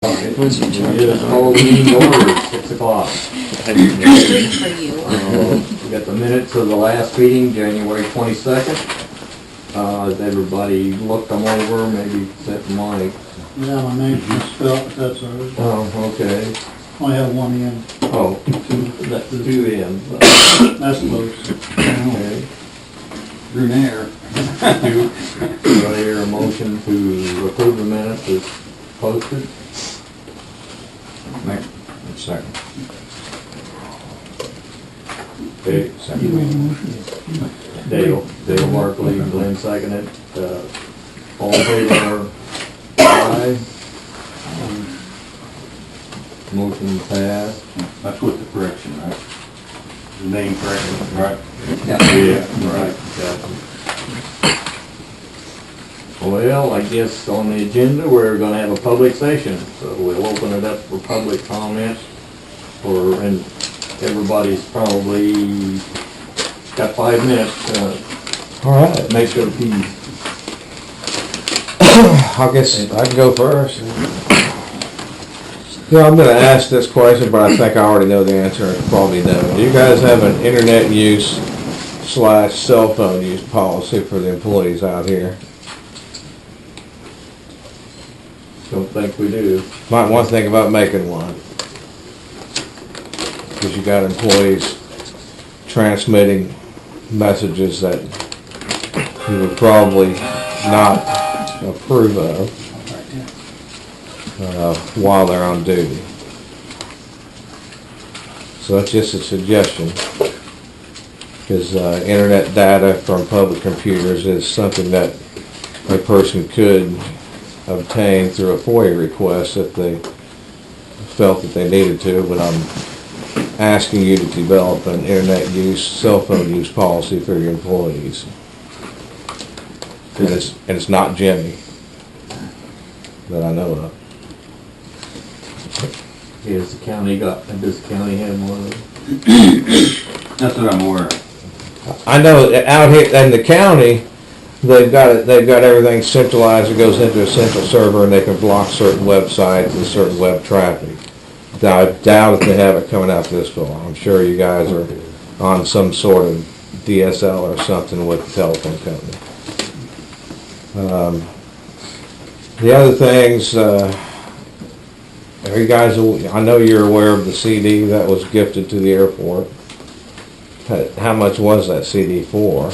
We just call the meeting to order at 6 o'clock. Good for you. We got the minutes of the last meeting, January 22nd. Has everybody looked them over, maybe except Mike? Yeah, my name's misspelled, but that's all right. Oh, okay. Only have one in. Oh, that's the two ends. That's close. Okay. Brunaire. Do I hear a motion to approve the minutes as posted? Second. Okay. You made the motion. Dale Markley, Glenn seconded. All in favor? Aye. Motion passed. That's with the correction, right? The name correction, right? Yeah, right. Well, I guess on the agenda, we're gonna have a public session, so we'll open it up for public comments. And everybody's probably got 5 minutes. All right. Make their piece. I guess I can go first. Yeah, I'm going to ask this question, but I think I already know the answer. Probably no. Do you guys have an internet use / cell phone use policy for the employees out here? Don't think we do. Might want to think about making one. Because you got employees transmitting messages that you would probably not approve of while they're on duty. So that's just a suggestion, because internet data from public computers is something that a person could obtain through a FOIA request if they felt that they needed to, but I'm asking you to develop an internet use, cell phone use policy for your employees. And it's not Jimmy that I know of. Does the county have one of those? That's what I'm aware of. I know that out here in the county, they've got everything centralized. It goes into a central server, and they can block certain websites and certain web traffic. Now, I doubt if they have it coming out this fall. I'm sure you guys are on some sort of DSL or something with the telephone company. The other things, are you guys? I know you're aware of the CD that was gifted to the airport. How much was that CD for?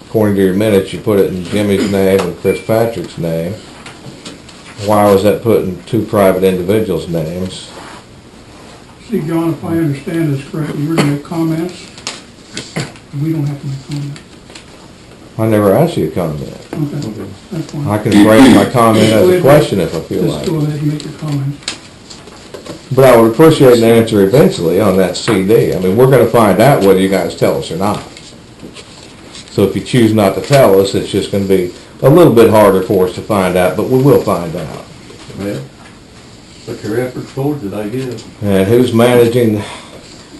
According to your minutes, you put it in Jimmy's name and Chris Patrick's name. Why was that put in two private individuals' names? See, John, if I understand this correctly, you're gonna make comments. We don't have to make comments. I never asked you to comment. Okay, that's fine. I can phrase my comment as a question if I feel like Just go it. ahead and make your comments. But I would appreciate an answer eventually on that CD. I mean, we're going to find out whether you guys tell us or not. So if you choose not to tell us, it's just going to be a little bit harder for us to find out, but we will find out. Well, put your efforts towards it, I guess. And who's managing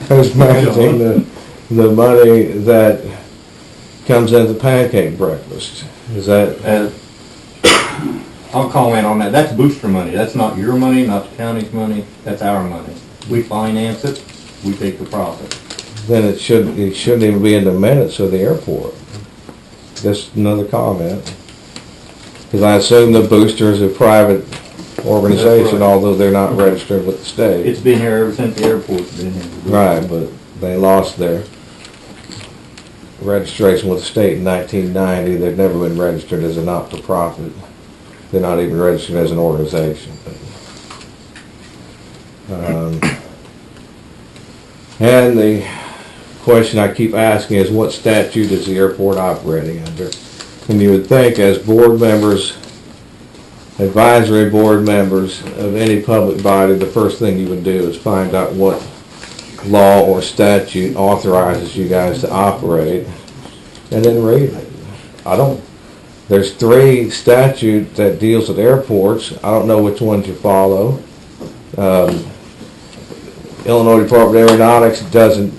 the money that comes into pancake breakfast? Is that... I'll comment on that. That's booster money. That's not your money, not the county's money. That's our money. We finance it. We take the profit. Then it shouldn't even be in the minutes of the airport. Just another comment. Because I assume the booster is a private organization, right. Although they're not registered with the state. It's been here ever since the airport's been here. Right, but they lost their registration with the state in 1990. They've never been registered as a not-for-profit. They're not even registered as an organization. And the question I keep asking is, what statute is the airport operating under? And you would think, as board members, advisory board members of any public body, the first thing you would do is find out what law or statute authorizes you guys to operate, and then read it. There's 3 statutes that deals with airports. I don't know which ones you follow. Illinois Department of Aeronautics doesn't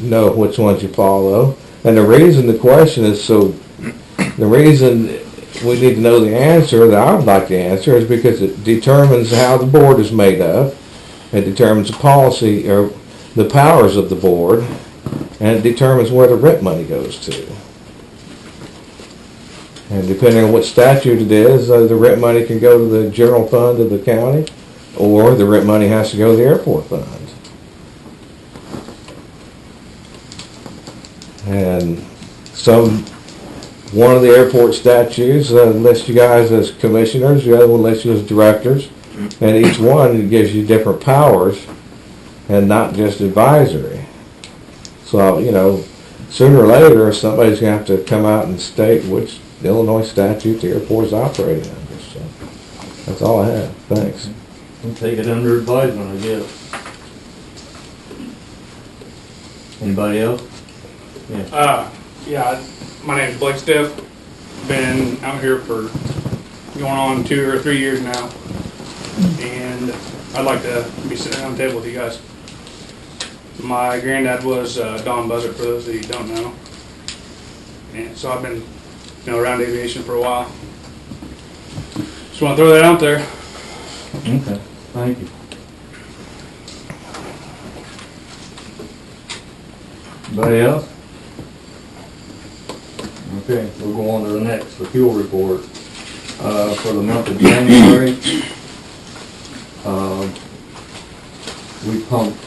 know which ones you follow. And the reason the question is the reason we need to know the answer, that I would like the answer, is because it determines how the board is made up. It determines the policy, or the powers of the board, and it determines where the rent money goes to. And depending on what statute it is, the rent money can go to the general fund of the county, or the rent money has to go to the airport fund. And one of the airport statutes lists you guys as commissioners, the other one lists you as directors, and each one gives you different powers and not just advisory. So, sooner or later, somebody's going to have to come out and state which Illinois statute the airport is operating under. So that's all I have. Thanks. We'll take it under advisement, I guess. Anybody else? Yeah, my name's Blake Stiff. Been out here for going on 2 or 3 years now. And I'd like to be sitting around the table with you guys. My granddad was Don Buzzard, for those of you who don't know. And so I've been, around aviation for a while. Just want to throw that out there. Okay, thank you. Anybody else? Okay, we'll go on to the next, the fuel report. For the month of January, we pumped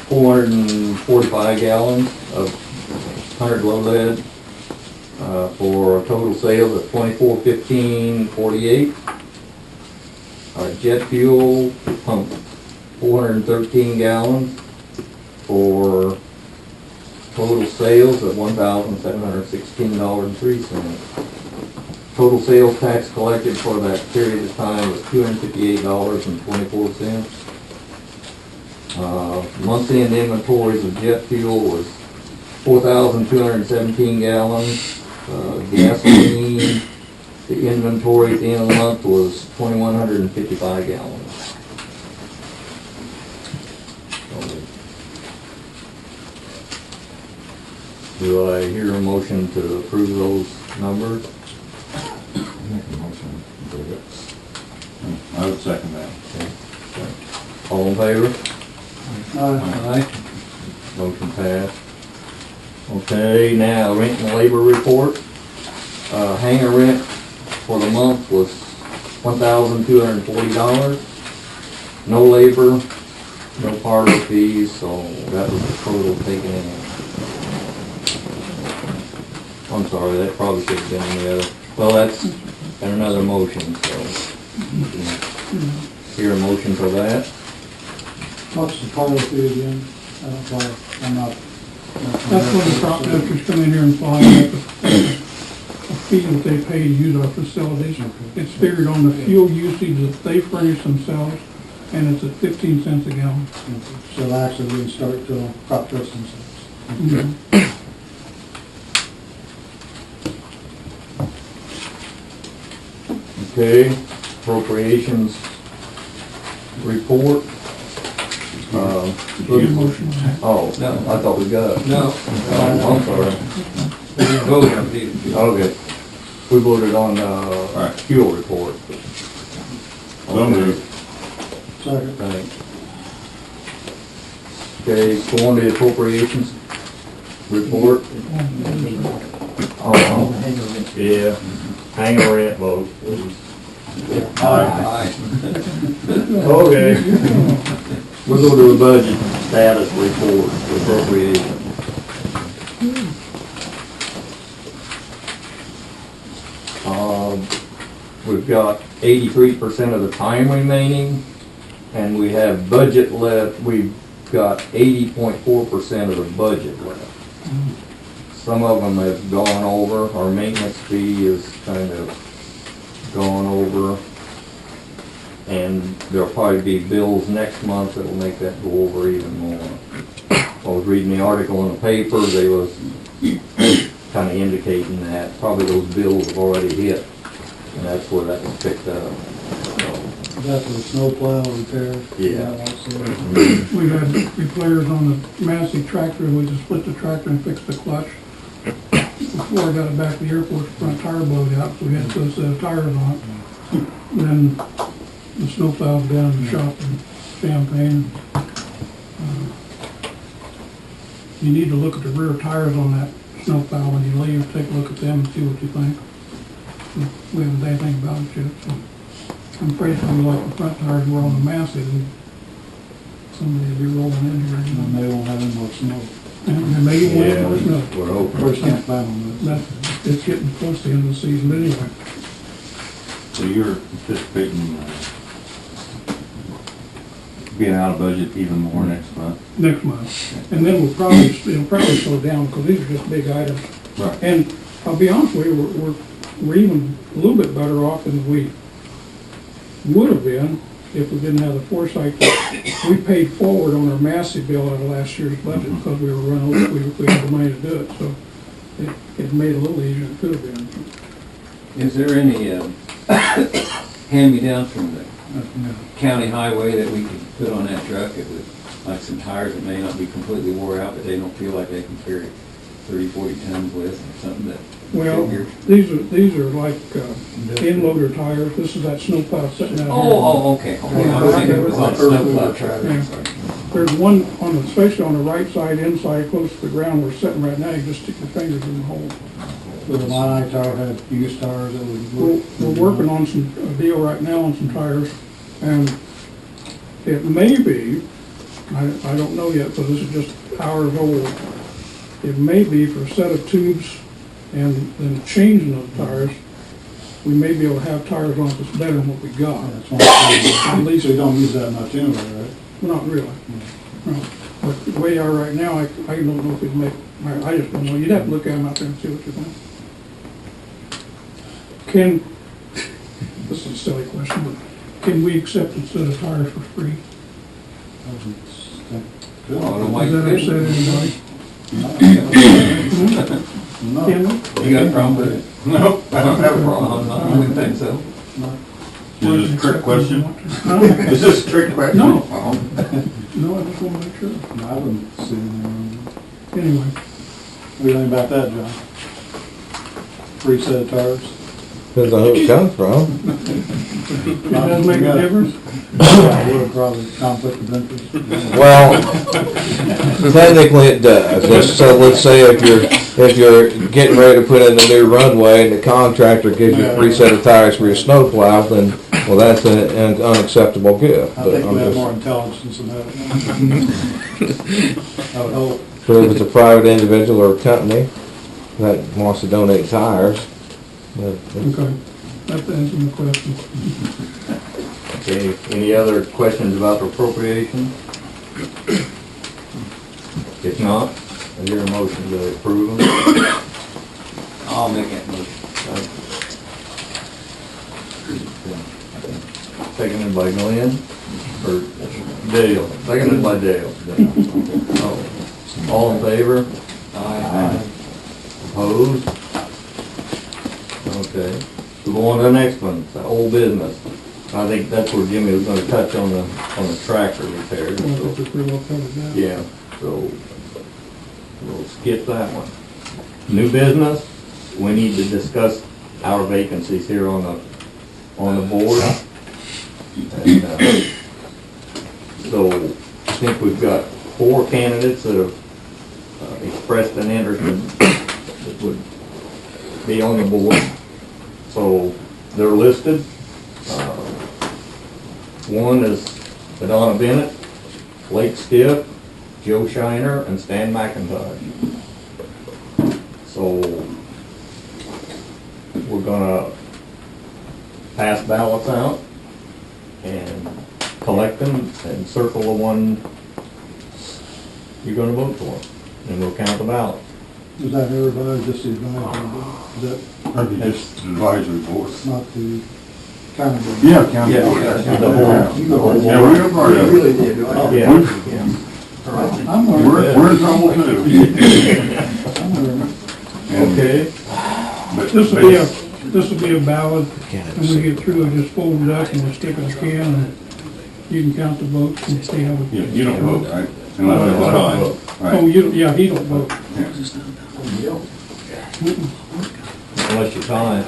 445 gallons of 100 low lead for a total sales of $24.15.48. Jet fuel, we pumped 413 gallons for total sales of $1,716.03. Total sales tax collected for that period of time was $258.24. Monthly end inventories of jet fuel was 4,217 gallons. Gasoline, the inventory at the end of the month was 2,155 gallons. Do I hear a motion to approve those numbers? Make a motion to do it. I would second that. All in favor? Aye. Motion passed. Okay, now rent and labor report. Hangar rent for the month was $1,240. No labor, no parlor fees, so that was the total taken in. I'm sorry, that probably should have been in the other. Well, that's another motion, so. Hear a motion for that? What's the policy again? I'm not. That's when the crop dusters come in here and fly up a fee that they pay to use our facilities. It's figured on the fuel usage that they furnish themselves, and it's at 15 cents a gallon. So it actually didn't start till crop dust themselves. Mhm. Okay, appropriations report. Get a motion on that. Oh, I thought we got it. No, Oh, I'm sorry. we didn't vote on it. Okay. We voted on Right. fuel report. So moved. Second. Thanks. Okay, go on to the appropriations report. Oh, yeah, hangar rent vote. Aye. Okay. We'll go to the budget status report, appropriation. We've got 83% of the time remaining, and we have budget left, we've got 80.4% of the budget left. Some of them have gone over, our maintenance fee is kind of gone over, and there'll probably be bills next month that'll make that go over even more. I was reading the article in the paper, they was kind of indicating that probably those bills have already hit, and that's where that was picked up. That's the snowplow repair. Yeah. We've had repairs on the Massey tractor, we just split the tractor and fixed the clutch. before I got it back to the airport, the front tire blowed out, so we had to put a set of tires on it. Then the snowplow's down in the shop in Champaign. You need to look at the rear tires on that snowplow when you leave, take a look at them and see what you think. We haven't done anything about it yet, so I'm afraid it's gonna be like the front tires were on the Massey, and somebody will be rolling in here. And they won't have any more snow. And maybe one Yeah, more snow. we're hoping. First can't plan on this. That's, it's getting close to the end of the season anyway. So you're anticipating being out of budget even more next month? Next month. And then it'll probably slow down, because these are just big items. Right. And I'll be honest with you, we're even a little bit better off than we would have been if we didn't have the foresight that we paid forward on our Massey bill out of last year's budget, because we were running over, we had the money to do it, so it made it a little easier than it could have been. Is there any hand-me-down from the county highway that we could put on that truck? It would, like some tires that may not be completely wore out, but they don't feel like they can carry 30, 40 tons with, or something that. Well, these are like in-loader tires. This is that snowplow sitting out here. Okay. I was thinking it was like snowplow truck. There's one on, especially on the right side, inside, close to the ground, we're sitting right now, you just stick your fingers in the hole. So the line tire had used tires that would. We're working on a deal right now on some tires, and it may be, I don't know yet, because this is just hours old, it may be for a set of tubes and then changing those tires, we may be able to have tires on that's better than what we got. At least we don't use that much anyway, right? Not really. No. But the way they are right now, I don't know if we'd make, I just don't know. You'd have to look at them out there and see what you think. This is a silly question, but can we accept a set of tires for free? Does that upset anybody? No. Can we? You got a problem with it? No, I don't have a problem. I wouldn't think so. Is this a trick question? Huh? Is this a trick question? No. Oh. No, I just want to make sure. No, I wouldn't see anything. Anyway, What do you think about that, John? Free set of tires? Depends on who it comes from. it does make a difference. Yeah, would probably conflict of interest. Well, technically it does. So let's say if you're getting ready to put in a new runway and the contractor gives you a free set of tires for your snowplow, then, well, that's an unacceptable gift. I But think I'm we have just- more intelligence than that. I would hope. So if it's a private individual or company that wants to donate tires, Okay, that's answering the question. Okay, any other questions about the appropriation? If not, I hear a motion to approve them. I'll make that motion. Seconded by Glenn, or Dale, seconded by Dale. Oh. All in favor? Aye. Opposed? Okay, so go on to the next one, the old business. I think that's where Jimmy was gonna touch on the tractor repairs. Well, So, that's pretty well covered now. yeah, so we'll skip that one. New business, we need to discuss our vacancies here on the board. And, so I think we've got 4 candidates that have expressed an interest that would be on the board. So they're listed. One is Donna Bennett, Blake Stiff, Joe Shiner, and Stan McIntosh. So we're gonna pass ballots out and collect them and circle the one you're gonna vote for. And we'll count the ballots. Is that everybody, just the advisory board? Is that Or just advisory board? not the county board? Yeah, county Yeah, board. the whole- Yeah, we're a part of it. Yeah, I'm We're in trouble too. And- okay. but- This will be a ballot, and we get through it, just fold it up and we'll stick it in a can, and you can count the votes and see how Yeah, it. you don't vote, right? I don't Unless vote. it's Oh, right. yeah, he don't vote. Yeah. Unless you're fine.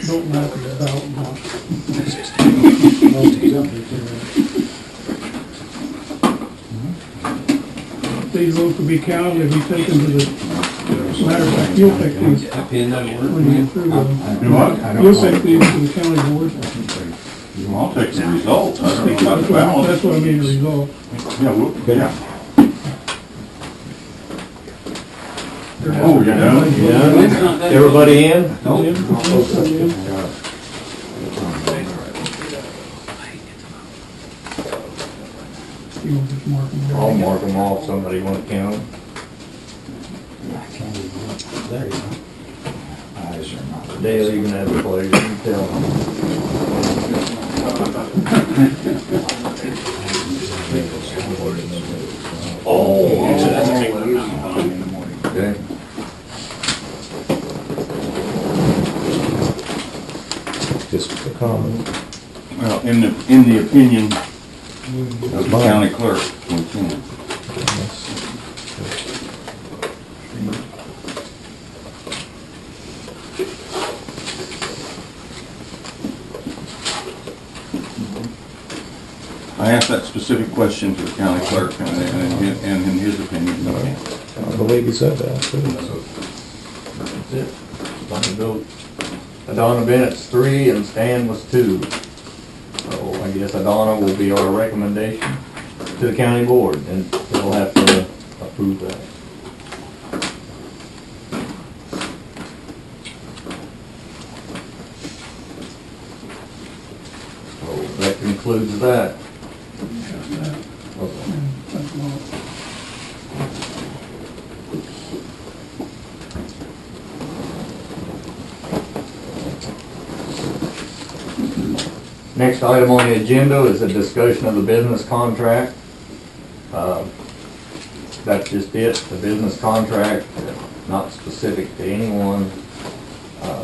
Don't knock it out. These votes will be counted and be taken to the, matter of fact, you'll take these. Pin that word. When you get through them. Do what? You'll take these to the county board. Well, I'll take the results. I don't know about the balance. That's what I mean, the result. Yeah, yeah. Oh, you're done? Yeah, everybody in? Nope. You want to just mark them? I'll mark them off, somebody want to count them? There you go. Eyes are not. Dale, you can have the pleasure, you tell them. Okay. Just a comment. Well, in the opinion of the county clerk, we can. I asked that specific question to the county clerk, and in his opinion, no. I believe he said that, too. That's it. Fine vote. Adonna Bennett's 3 and Stan was 2. So I guess Adonna will be our recommendation to the county board, and they'll have to approve that. So that concludes that. Okay. Next item on the agenda is a discussion of the business contract. That's just it, the business contract, not specific to anyone.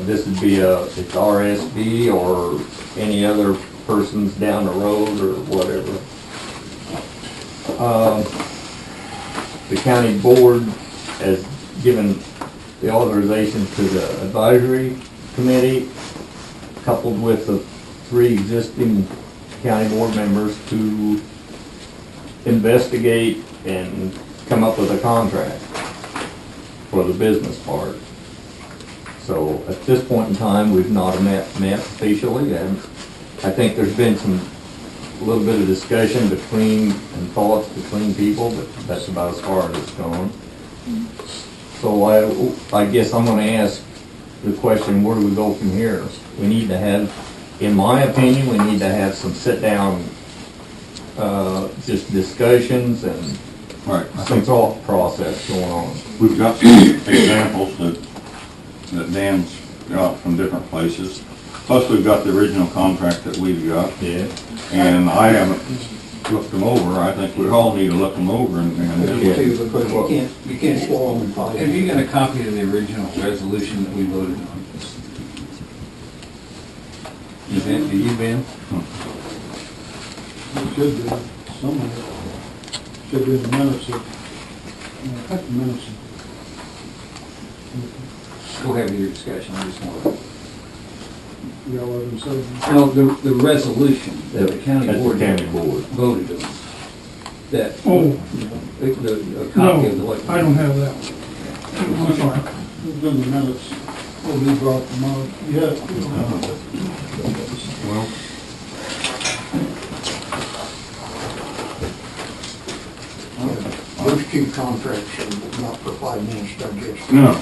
This would be it's RSB or any other persons down the road or whatever. The county board has given the authorization to the advisory committee, coupled with the 3 existing county board members, to investigate and come up with a contract for the business part. So at this point in time, we've not met officially, and I think there's been a little bit of discussion between and thoughts between people, but that's about as far as it's gone. So I guess I'm going to ask the question, where do we go from here? We need to have, in my opinion, we need to have some sit-down, just discussions and Right. some thought process going on. We've got some examples that Dan's got from different places. Plus, we've got the original contract that we've got, Yeah. and I haven't looked them over. I think we all need to look them over and You can't swallow them. Have you got a copy of the original resolution that we voted on? You been? It should be somewhere. Should be in the minutes of, I think the minutes Go ahead with your discussion, I just want of, y'all let them say. No, the resolution that the county That's board the county board. voted on. That, Oh, a copy of the no, what? I don't have that. I'm sorry. It's in the minutes. Oh, you brought them up. Yeah. well, Those 2 contracts are not for 5 minutes, I guess. no.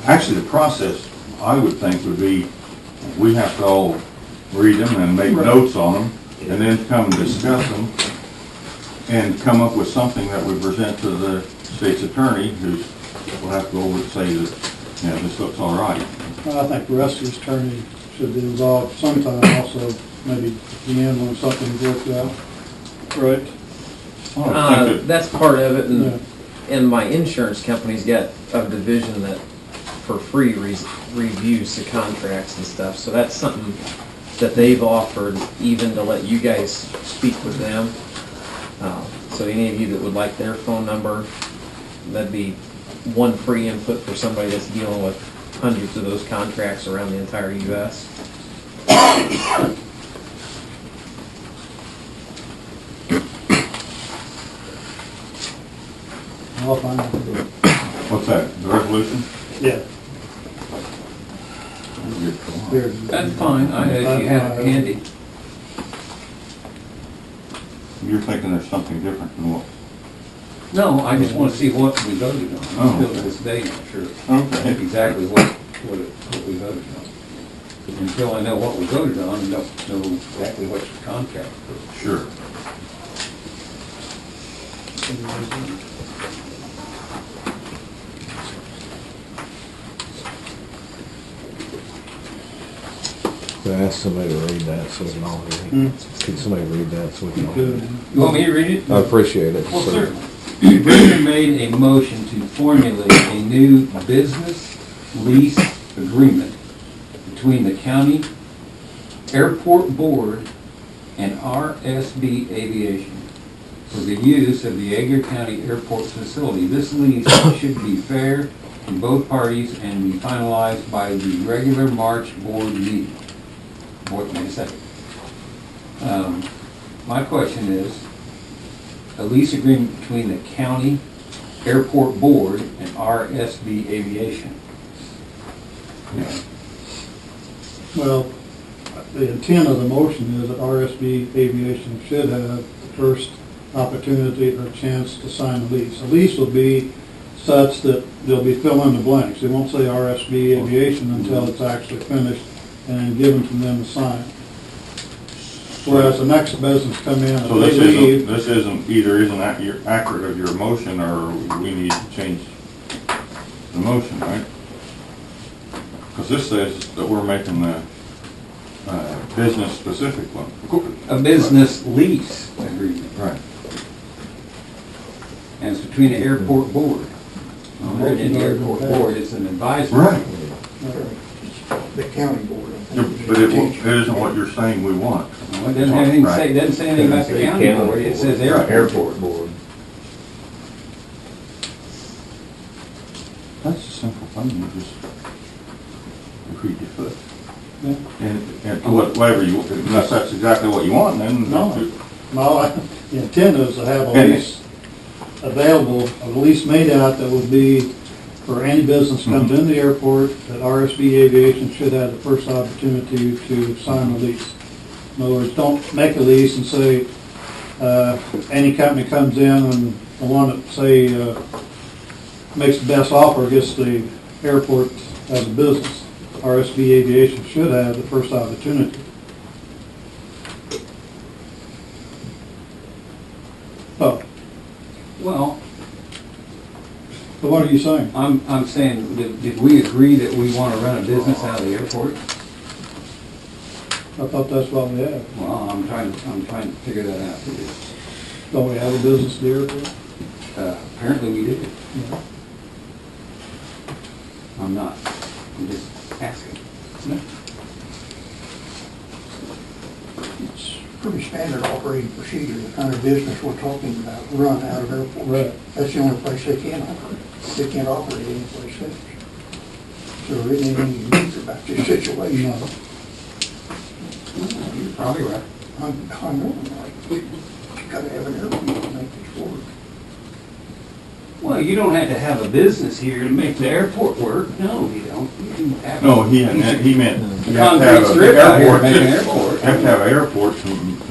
Actually, the process, I would think, would be, we have to all read them and make Right. notes on them, and then come and discuss them, and come up with something that we present to the state's attorney, who will have to go over and say that, yeah, this looks all right. I think the rest of the attorney should be involved sometime also, maybe at the end when something's worked out. Right? I think that- That's part of it, Yeah. and my insurance company's got a division that for free reviews the contracts and stuff, so that's something that they've offered even to let you guys speak with them. So any of you that would like their phone number, that'd be one free input for somebody that's dealing with hundreds of those contracts around the entire US. I'll find out. What's that, the resolution? Yeah. There. That's fine, if you have it handy. You're thinking there's something different than what? No, I just want to see what we voted on. Oh. I'm still to this day not sure Okay. exactly what we voted on. Until I know what we voted on, I don't know exactly what's the contract for. Sure. Could I ask somebody to read that so we can all hear it? Could somebody read that so we can all hear it? You want me to read it? I appreciate it. Well, sir. certainly. Brendan made a motion to formulate a new business lease agreement between the county airport board and RSB Aviation for the use of the Edgar County Airport facility. This lease should be fair to both parties and be finalized by the regular March board meeting. Wait a second. My question is, a lease agreement between the county airport board and RSB Aviation. Well, the intent of the motion is that RSB Aviation should have the first opportunity or chance to sign the lease. A lease will be such that they'll be fill in the blanks. They won't say RSB Aviation until it's actually finished and given to them to sign. Whereas the next business come in, So if they leave, this isn't, either isn't accurate of your motion, or we need to change the motion, right? Because this says that we're making the business-specific one. A business lease agreement, Right. and it's between the airport board. And the airport board is an advisory. Right. The county board. I think, is But the it intention. isn't what you're saying we want. Well, it doesn't have anything to say, it doesn't say anything about the county board, it says airport. board. That's a simple thing, you just agree to foot. And whatever you, unless that's exactly what you want, then. No. The intent is to have a And- lease available, a lease made out that would be for any business comes in the airport, that RSB Aviation should have the first opportunity to sign the lease. In other words, don't make a lease and say, any company comes in and the one that, say, makes the best offer gets the airport as a business. RSB Aviation should have the first opportunity. Oh, Well, so what are you saying? I'm saying, did we agree that we want to run a business out of the airport? I thought that's what we had. Well, I'm trying to figure that out. Don't we have a business at the airport? Apparently we did. Yeah. I'm not, I'm just asking. It's pretty standard operating procedure, the kind of business we're talking about, run out of airports. Right. That's the only place they can operate. They can't operate anyplace else. So there isn't anything unique about this situation. No. You're probably right. I'm wrong, like, you gotta have an airport to make this work. Well, you don't have to have a business here to make the airport work. No, you don't. You can have No, he meant, you have to concrete have strip out here to an make an airport. airport. You have to have airports to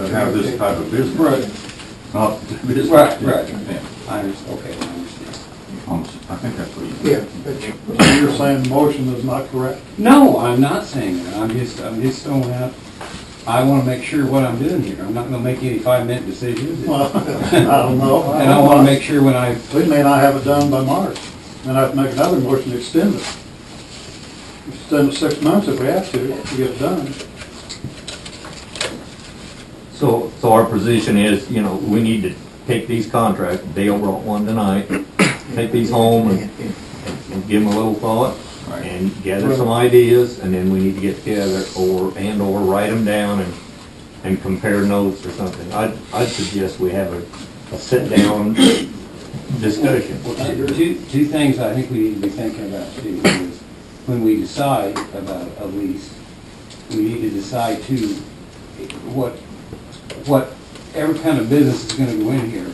have this type of business. Right. Not business. Right. Yeah. I understand, okay, I understand. I think that's what you. Yeah, but So you're saying the motion is not correct? No, I'm not saying that. I'm just throwing out, I want to make sure what I'm doing here. I'm not going to make any 5-minute decisions. Well, I don't know. And I want to make sure when I, We may not have it done by March, and I have to make another motion to extend it. Extend it 6 months if we have to get it done. So our position is, we need to take these contracts, Dale brought one tonight, take these home and give them a little thought Right. and gather some ideas, and then we need to get together or write them down and compare notes or something. I'd suggest we have a sit-down discussion. Well, two things I think we need to be thinking about too is when we decide about a lease, we need to decide too what every kind of business is going to go in here.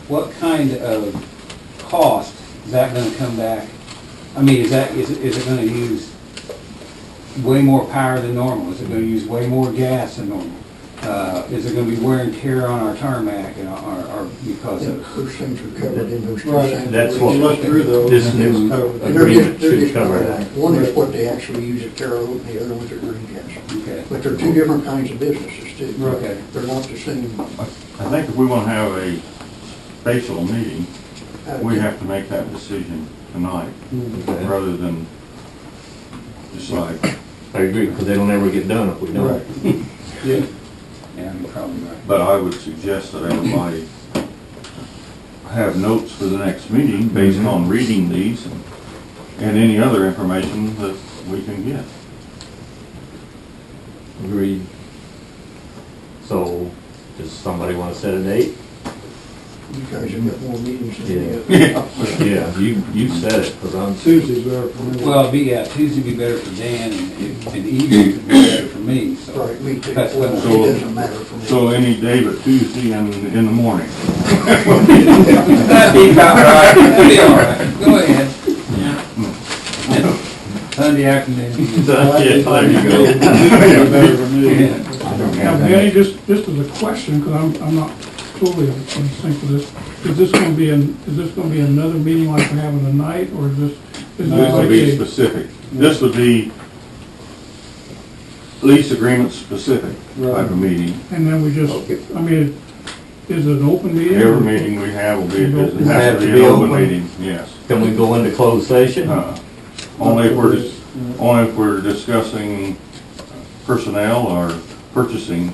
What kind of cost is that going to come back? I mean, is it going to use way more power than normal? Is it going to use way more gas than normal? Is it going to be wear and tear on our tarmac and our because of Those things are covered in those Right. consent. That's If you look through those, this new it's covered. And they're agreement they're should cover that. One is what they actually use at Terre Haute, and the other one's at Green Castle. okay? But they're two different kinds of businesses too. Okay. They're not the same. I think if we want to have a spatial meeting, we have to make that decision tonight, Okay. rather than decide. I agree, because they don't ever get done if we don't. Yeah. Yeah, you're probably right. But I would suggest that everybody have notes for the next meeting based on reading these and any other information that we can get. Agreed. So, does somebody want to set a date? You guys have got more meetings than Yeah. me. Yeah, you said it, because I'm. Tuesday's better for me. Well, Tuesday be better for Dan and evening would be better for me, so. Right, me too. That's what- It doesn't matter for me. So any day but Tuesday and in the morning. That'd be about right. That'd be all right. Go ahead. Sunday afternoon. Yeah, there you go. Tuesday's better for me. Now, Danny, just as a question, because I'm not totally in sync with this, is this gonna be another meeting like we're having tonight, or is this This like would be a? specific. This would be lease agreement specific type of meeting. And then we just, I mean, is it an open meeting? Every meeting we have will be, it Does it has to be an open meeting, yes. Can we go into closed session? Only if we're discussing personnel or purchasing.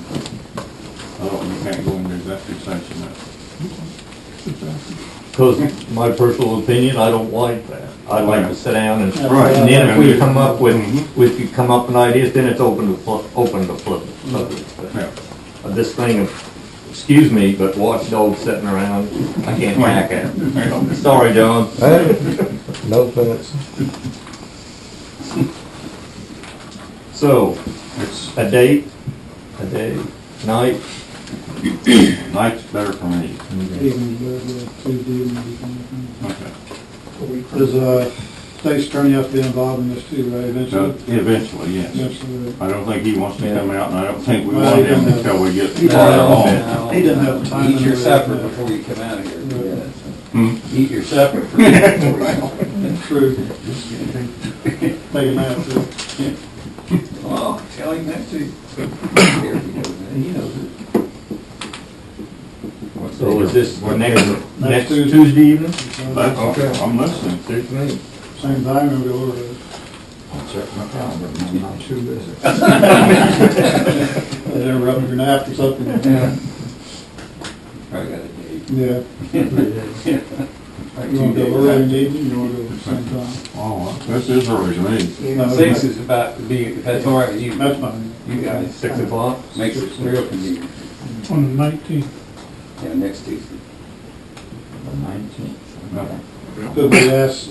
Oh, you can't go into executive session. Because my personal opinion, I don't like that. I like to sit down and, Right. and then if we come up with ideas, then it's open to public. Yeah. This thing of, excuse me, but watchdogs sitting around, I can't hack at. Sorry, John. Hey, no offense. So, It's, a day, night, night's better for me. Evening's better, Tuesday evening. Okay. Does, state's attorney have to be involved in this too, right, So, eventually? eventually, yes. Eventually. I don't think he wants to come out, and I don't think we Well, want he him doesn't have- until we get he farther doesn't along. No. He doesn't have time. Eat your to- supper before you come out of here. Hmm? Eat your supper first. True. Take a nap too. Oh, tell him that too. He knows it. so is this next Next Tuesday evening? That's, Okay. I'm listening. Suits me. Same time, we'll go over this. I'll check my calendar, I'm not too busy. Ever up your nap or something? Probably got a date. Yeah. Like You want to 2 go days. early in the evening, you want to go at the same time? Oh, this is early to me. Yeah. 6 is about to be, if that's all right with you. That's fine. You guys, 6 o'clock? makes it real convenient. On the 19th. Yeah, next Tuesday. Could we ask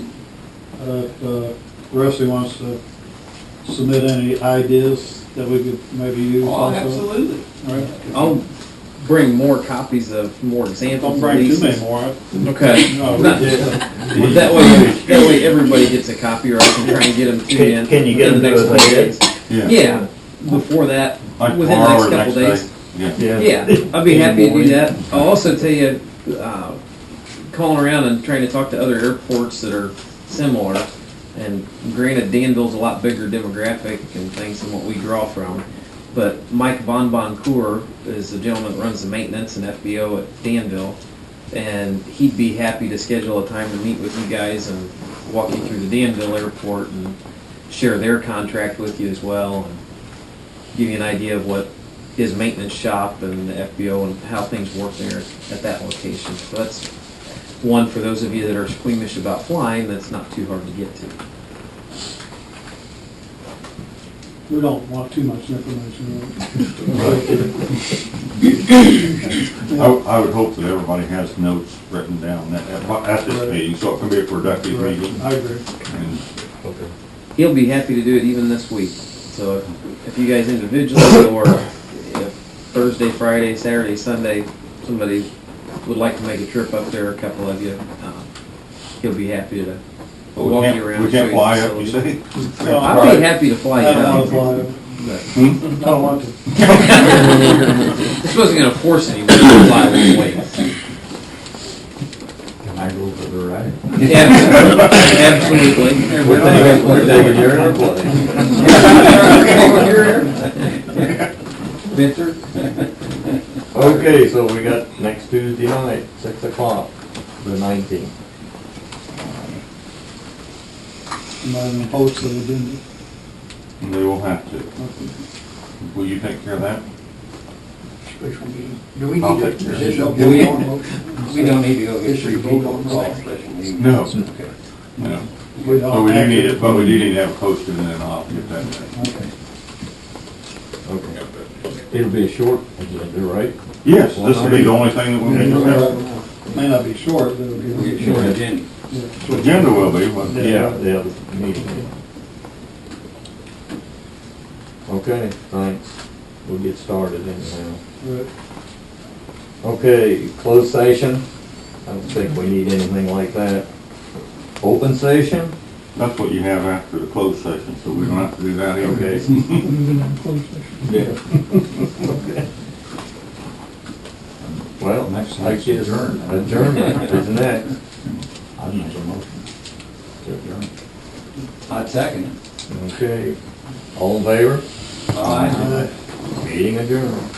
if Rusty wants to submit any ideas that we could maybe use Oh, also? absolutely. Right. I'll bring more copies of more examples Don't of bring too leases. many more. Okay. No, Not- we- That way everybody gets a copy, or I can try and get them to you. Can you get in the them to next us couple ahead? days. Yeah, before that, Like within the tomorrow next or couple next days. day. Yeah. Yeah, I'd be happy to do that. I'll also tell you, calling around and trying to talk to other airports that are similar, and granted, Danville's a lot bigger demographic and things than what we draw from, but Mike Von Boncourt is the gentleman that runs the maintenance and FBO at Danville, and he'd be happy to schedule a time to meet with you guys and walk you through the Danville airport and share their contract with you as well, and give you an idea of what his maintenance shop and the FBO and how things work there at that location. So that's one for those of you that are squeamish about flying, that's not too hard to get to. We don't want too much information. I would hope that everybody has notes written down at this meeting, so it can be a productive meeting. I agree. And He'll be happy to do it even this week. So if you guys individually or if Thursday, Friday, Saturday, Sunday, somebody would like to make a trip up there, a couple of you, he'll be happy to walk you around. We can't show fly the up, you facility. say? I'd be happy to fly you I don't out. want to fly. I don't want to. This wasn't gonna force anybody to fly one way. Can I go for the ride? Absolutely. We're taking your airplane. Victor? Okay, so we got next Tuesday night, 6 o'clock, the 19th. I'm not going to post the agenda. And they will have to. Will you take care of that? Special meeting. Do we I'll need to, take care of is this it. a Do we- vote on motion? We don't need to go get This is three a vote people on to call a motion. special meeting. No. Okay. No. We But don't we do have need to- it, but we do need to have it posted and then I'll get that done. Okay. Okay. It'll be a short agenda, right? Yes, this will be the only thing that we'll need to have. May not be short, but it'll be. Short agenda. The agenda will be, but Yeah, the meeting. Okay, thanks. We'll get started anyhow. Right. Okay, closed session. I don't think we need anything like that. Open session? that's what you have after the closed session, so we don't have to do that either. Okay. We're going to have a closed session. Yeah. Okay. Well, Next I is guess adjournment. adjournment is next. I'd make a motion to adjourn. I'd second it. Okay. All in favor? Aye. Meeting adjourned.